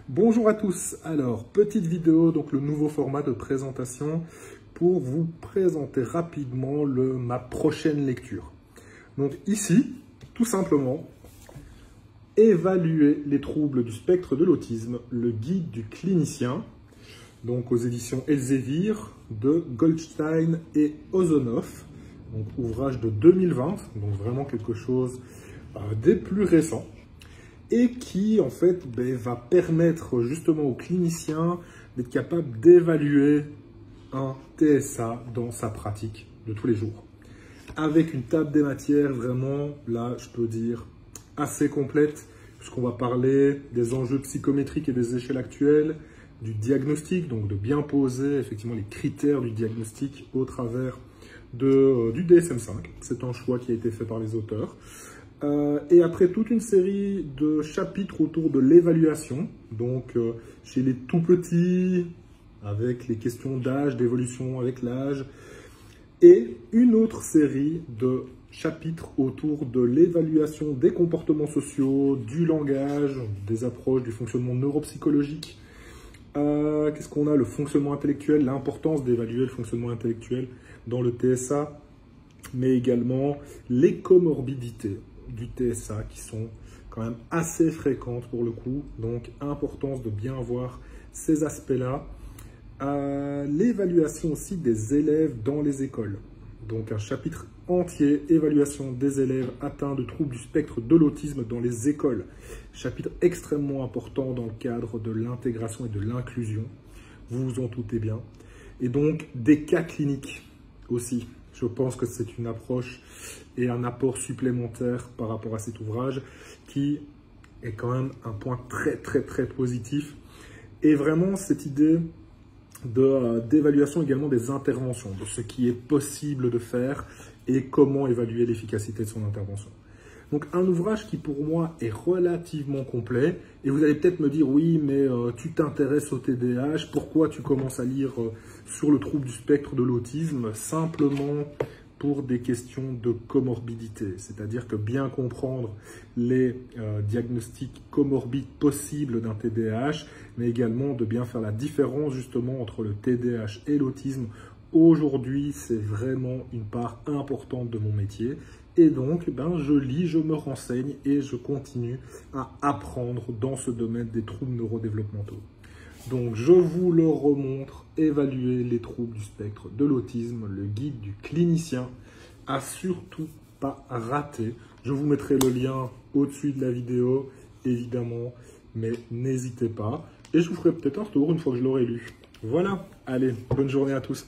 Bonjour à tous, alors petite vidéo, donc le nouveau format de présentation pour vous présenter rapidement ma prochaine lecture. Donc ici, tout simplement, évaluer les troubles du spectre de l'autisme, le guide du clinicien, donc aux éditions Elsevier de Goldstein et Ozonov, donc ouvrage de 2020, donc vraiment quelque chose des plus récents. Et qui, en fait, va permettre justement aux cliniciens d'être capable d'évaluer un TSA dans sa pratique de tous les jours. Avec une table des matières vraiment, là, je peux dire, assez complète, puisqu'on va parler des enjeux psychométriques et des échelles actuelles, du diagnostic, donc de bien poser effectivement les critères du diagnostic au travers du DSM-5. C'est un choix qui a été fait par les auteurs. Et après toute une série de chapitres autour de l'évaluation, donc chez les tout petits, avec les questions d'âge, d'évolution avec l'âge, et une autre série de chapitres autour de l'évaluation des comportements sociaux, du langage, des approches du fonctionnement neuropsychologique. Qu'est-ce qu'on a? Le fonctionnement intellectuel, l'importance d'évaluer le fonctionnement intellectuel dans le TSA, mais également les comorbidités du TSA qui sont quand même assez fréquentes pour le coup, donc importance de bien voir ces aspects-là. L'évaluation aussi des élèves dans les écoles, donc un chapitre entier, évaluation des élèves atteints de troubles du spectre de l'autisme dans les écoles, chapitre extrêmement important dans le cadre de l'intégration et de l'inclusion, vous vous en doutez bien, et donc des cas cliniques aussi. Je pense que c'est une approche et un apport supplémentaire par rapport à cet ouvrage qui est quand même un point très positif. Et vraiment cette idée d'évaluation également des interventions, de ce qui est possible de faire et comment évaluer l'efficacité de son intervention. Donc un ouvrage qui pour moi est relativement complet, et vous allez peut-être me dire oui mais tu t'intéresses au TDAH, pourquoi tu commences à lire sur le trouble du spectre de l'autisme? Simplement pour des questions de comorbidité, c'est-à-dire que bien comprendre les diagnostics comorbides possibles d'un TDAH, mais également de bien faire la différence justement entre le TDAH et l'autisme. Aujourd'hui, c'est vraiment une part importante de mon métier. Et donc, je lis, je me renseigne et je continue à apprendre dans ce domaine des troubles neurodéveloppementaux. Donc, je vous le remontre, évaluer les troubles du spectre de l'autisme, le guide du clinicien, à surtout pas rater. Je vous mettrai le lien au-dessus de la vidéo, évidemment, mais n'hésitez pas. Et je vous ferai peut-être un retour une fois que je l'aurai lu. Voilà, allez, bonne journée à tous.